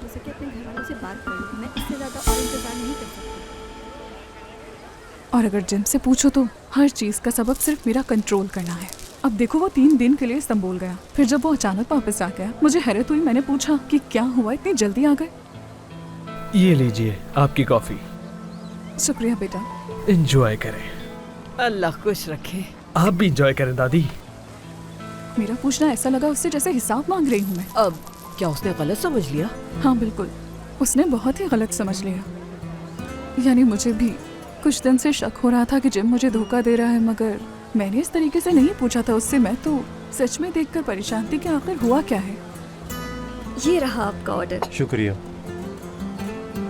हो सके अपने घर वालों से बात कर लूँ। मैं इससे ज़्यादा और इंतज़ार नहीं कर सकती। और अगर जिम से पूछो तो हर चीज़ का सबब सिर्फ मेरा कंट्रोल करना है। अब देखो वो 3 दिन के लिए इस्तांबुल गया, फिर जब वो अचानक वापस आ गया मुझे हैरत हुई। मैंने पूछा कि क्या हुआ, इतनी जल्दी आ गए। ये लीजिए आपकी कॉफी, शुक्रिया बेटा। एंजॉय करें। अल्लाह खुश रखे। आप भी एंजॉय करें दादी। मेरा पूछना ऐसा लगा उससे जैसे हिसाब मांग रही हूँ मैं। अब क्या उसने गलत समझ लिया? हाँ बिल्कुल, उसने बहुत ही गलत समझ लिया। यानी मुझे भी कुछ दिन से शक हो रहा था कि जिम मुझे धोखा दे रहा है, मगर मैंने इस तरीके से नहीं पूछा था उससे। मैं तो सच में देखकर परेशान थी कि आखिर हुआ क्या है। ये रहा आपका ऑर्डर। शुक्रिया।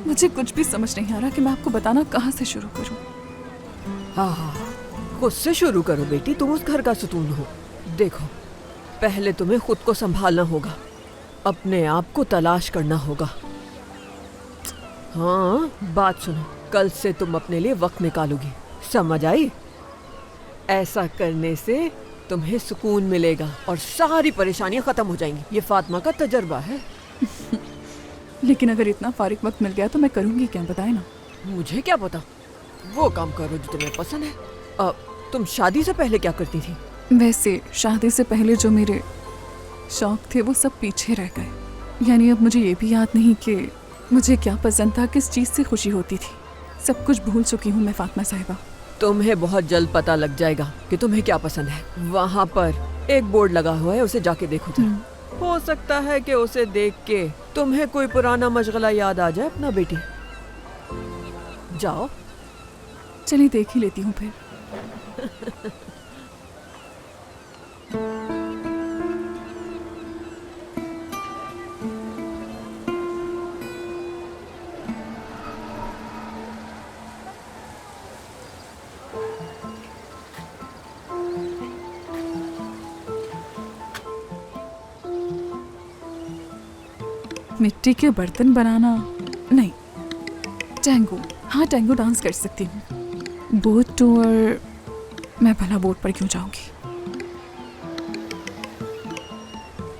मुझे कुछ भी समझ नहीं आ रहा कि मैं आपको बताना कहाँ से शुरू करूँ। हाँ, खुद से शुरू करो बेटी, तुम उस घर का सुतून हो। देखो, पहले तुम्हें खुद को संभालना होगा, अपने आप को तलाश करना होगा। हाँ, बात सुनो, कल से तुम अपने लिए वक्त निकालोगी, समझ आई? ऐसा करने से तुम्हें सुकून मिलेगा और सारी परेशानियां खत्म हो जाएंगी। ये फातिमा का तजर्बा है। लेकिन अगर इतना फारिग वक्त मिल गया तो मैं करूँगी क्या, बताए ना। मुझे क्या पता, वो काम करो जो तुम्हें पसंद है। अब तुम शादी से पहले क्या करती थी? वैसे शादी से पहले जो मेरे शौक थे वो सब पीछे रह गए। यानी अब मुझे ये भी याद नहीं कि मुझे क्या पसंद था, किस चीज़ से खुशी होती थी। सब कुछ भूल चुकी हूँ मैं फातिमा साहिबा। तुम्हें बहुत जल्द पता लग जाएगा कि तुम्हें क्या पसंद है। वहाँ पर एक बोर्ड लगा हुआ है, उसे जाके देखो जरा। हो सकता है कि उसे देख के तुम्हें कोई पुराना मशगला याद आ जाए अपना बेटी। जाओ। चलिए देख ही लेती हूँ फिर। मिट्टी के बर्तन बनाना नहीं, टैंगो। हाँ, टैंगो डांस कर सकती हूँ। बोट टूर, मैं भला बोट पर क्यों जाऊंगी।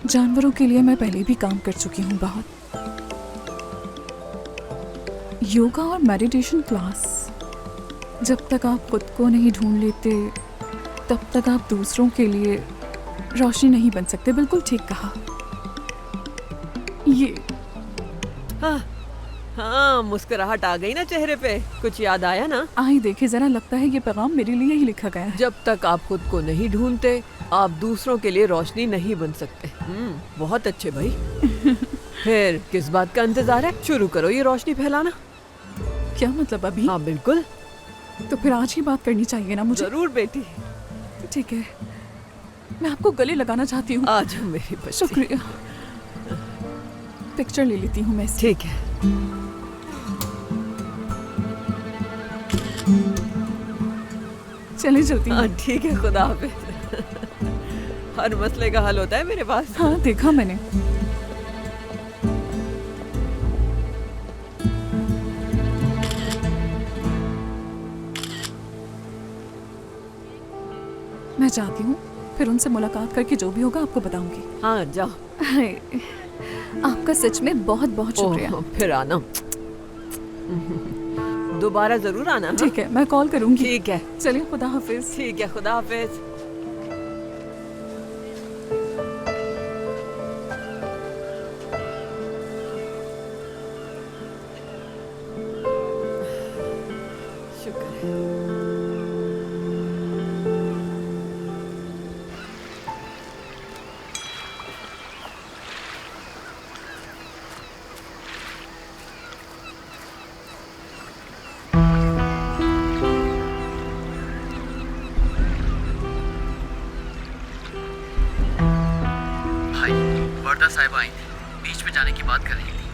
जानवरों के लिए मैं पहले भी काम कर चुकी हूँ बहुत। योगा और मेडिटेशन क्लास। जब तक आप खुद को नहीं ढूंढ लेते तब तक आप दूसरों के लिए रोशनी नहीं बन सकते। बिल्कुल ठीक कहा। ये हाँ, मुस्कुराहट आ गई ना चेहरे पे। कुछ याद आया ना? आई देखे जरा, लगता है ये पैगाम मेरे लिए ही लिखा गया है। जब तक आप खुद को नहीं ढूंढते आप दूसरों के लिए रोशनी नहीं बन सकते। बहुत अच्छे भाई। फिर किस बात का इंतजार है, शुरू करो ये रोशनी फैलाना। क्या मतलब अभी? हाँ बिल्कुल। तो फिर आज ही बात करनी चाहिए ना मुझे? जरूर बेटी। ठीक है, मैं आपको गले लगाना चाहती हूँ। आज मेरी बच्ची। शुक्रिया। पिक्चर ले लेती हूँ मैं इसकी। ठीक है। चले चलती हूँ। हाँ ठीक है, खुदा हाफिज। हर मसले का हल होता है मेरे पास। हाँ देखा मैंने। मैं चाहती हूँ फिर उनसे मुलाकात करके जो भी होगा आपको बताऊंगी। हाँ जाओ। हाय, आपका सच में बहुत बहुत शुक्रिया। फिर आना, दोबारा जरूर आना। ठीक है, मैं कॉल करूंगी। ठीक है, चलिए, खुदा हाफिज। ठीक है, खुदा हाफिज। शुक्र है। वर्दा साहिब आई थी, बीच में जाने की बात कर रही थी।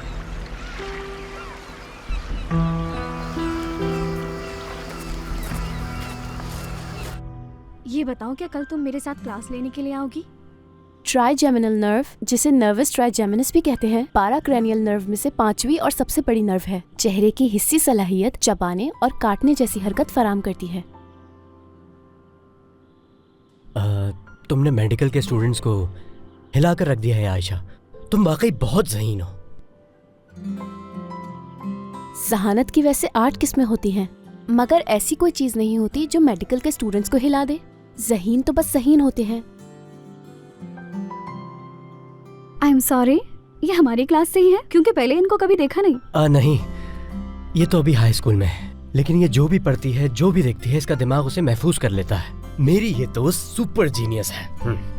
ये बताओ, क्या कल तुम मेरे साथ क्लास लेने के लिए आओगी? ट्राइजेमिनल नर्व, जिसे नर्वस ट्राइजेमिनस भी कहते हैं, पाराक्रैनियल नर्व में से 5वीं और सबसे बड़ी नर्व है। चेहरे की हिस्सी सलाहियत चबाने और काटने जैसी हरकत फराहम करती है। तुमने मेडिकल के स्टूडेंट्स को हिलाकर रख दिया है आयशा। तुम वाकई बहुत ज़हीन हो। जहानत की वैसे 8 किस्में होती हैं, मगर ऐसी कोई चीज नहीं होती जो मेडिकल के स्टूडेंट्स को हिला दे। ज़हीन तो बस ज़हीन होते हैं। आई एम सॉरी, ये हमारी क्लास से ही है क्योंकि पहले इनको कभी देखा नहीं। नहीं, ये तो अभी हाई स्कूल में है, लेकिन ये जो भी पढ़ती है, जो भी देखती है, इसका दिमाग उसे महफूज कर लेता है। मेरी ये दोस्त सुपर जीनियस है।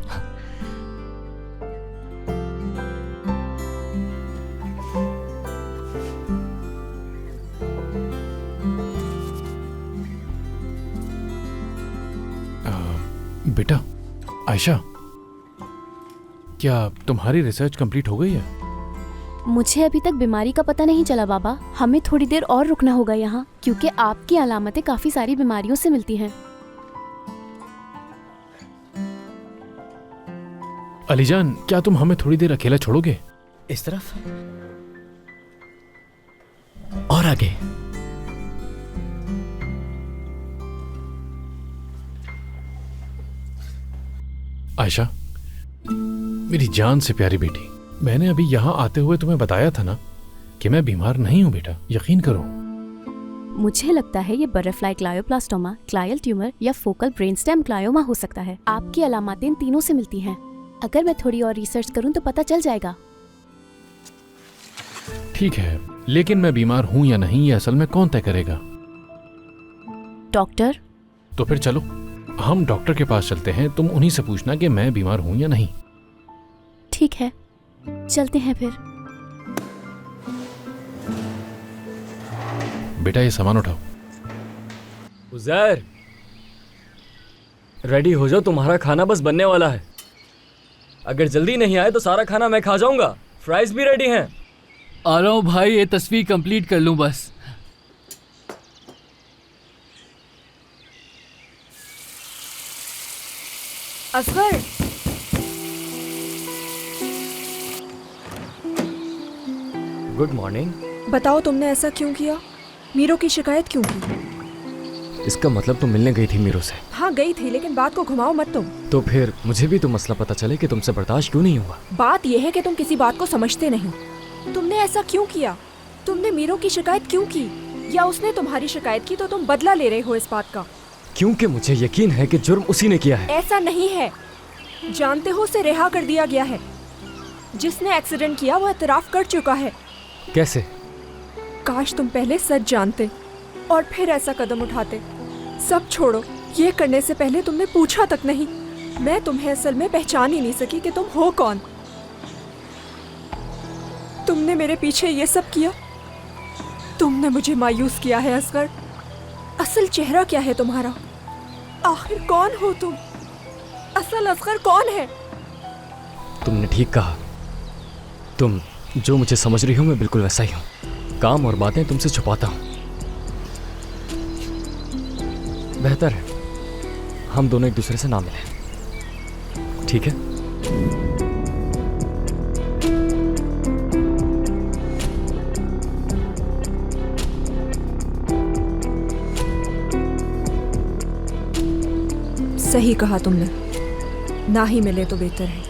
बेटा, आयशा, क्या तुम्हारी रिसर्च कंप्लीट हो गई है? मुझे अभी तक बीमारी का पता नहीं चला बाबा। हमें थोड़ी देर और रुकना होगा यहाँ, क्योंकि आपकी अलामतें काफी सारी बीमारियों से मिलती हैं। अलीजान, क्या तुम हमें थोड़ी देर अकेला छोड़ोगे? इस तरफ और आगे। आयशा, मेरी जान से प्यारी बेटी, मैंने अभी यहाँ आते हुए तुम्हें बताया था ना कि मैं बीमार नहीं हूँ बेटा, यकीन करो। मुझे लगता है ये बटरफ्लाई क्लायोप्लास्टोमा, क्लायल ट्यूमर या फोकल ब्रेनस्टेम क्लायोमा हो सकता है। आपकी अलामतें इन तीनों से मिलती हैं। अगर मैं थोड़ी और रिसर्च करूं तो पता चल जाएगा। ठीक है, लेकिन मैं बीमार हूँ या नहीं, ये असल में कौन तय करेगा? डॉक्टर। तो फिर चलो, हम डॉक्टर के पास चलते हैं। तुम उन्हीं से पूछना कि मैं बीमार हूँ या नहीं। ठीक है, चलते हैं फिर। बेटा, ये सामान उठाओ। उज़ैर, रेडी हो जाओ, तुम्हारा खाना बस बनने वाला है। अगर जल्दी नहीं आए तो सारा खाना मैं खा जाऊंगा। फ्राइज भी रेडी हैं। आ रहा हूँ भाई, ये तस्वीर कंप्लीट कर लूँ बस। Asghar, good morning. बताओ तुमने ऐसा क्यों किया? मीरो की शिकायत क्यों की? इसका मतलब तुम मिलने गई थी मीरो से? हाँ गई थी, लेकिन बात को घुमाओ मत तुम। तो फिर मुझे भी तो मसला पता चले कि तुमसे बर्दाश्त क्यों नहीं हुआ। बात यह है कि तुम किसी बात को समझते नहीं। तुमने ऐसा क्यों किया? तुमने मीरो की शिकायत क्यों की? या उसने तुम्हारी शिकायत की तो तुम बदला ले रहे हो इस बात का? क्योंकि मुझे यकीन है कि जुर्म उसी ने किया है। ऐसा नहीं है, जानते हो उसे रिहा कर दिया गया है। जिसने एक्सीडेंट किया वो एतराफ कर चुका है। कैसे? काश तुम पहले सच जानते और फिर ऐसा कदम उठाते। सब छोड़ो, ये करने से पहले तुमने पूछा तक नहीं। मैं तुम्हें असल में पहचान ही नहीं सकी कि तुम हो कौन। तुमने मेरे पीछे ये सब किया। तुमने मुझे मायूस किया है असगर। असल चेहरा क्या है तुम्हारा? आखिर कौन हो तुम? असल असगर कौन है? तुमने ठीक कहा। तुम जो मुझे समझ रही हो मैं बिल्कुल वैसा ही हूँ। काम और बातें तुमसे छुपाता हूँ। बेहतर है हम दोनों एक दूसरे से ना मिलें, ठीक है? सही कहा तुमने, ना ही मिले तो बेहतर है।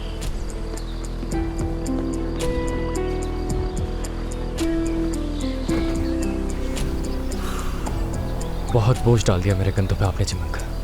बहुत बोझ डाल दिया मेरे कंधों पे आपने चिमन कर।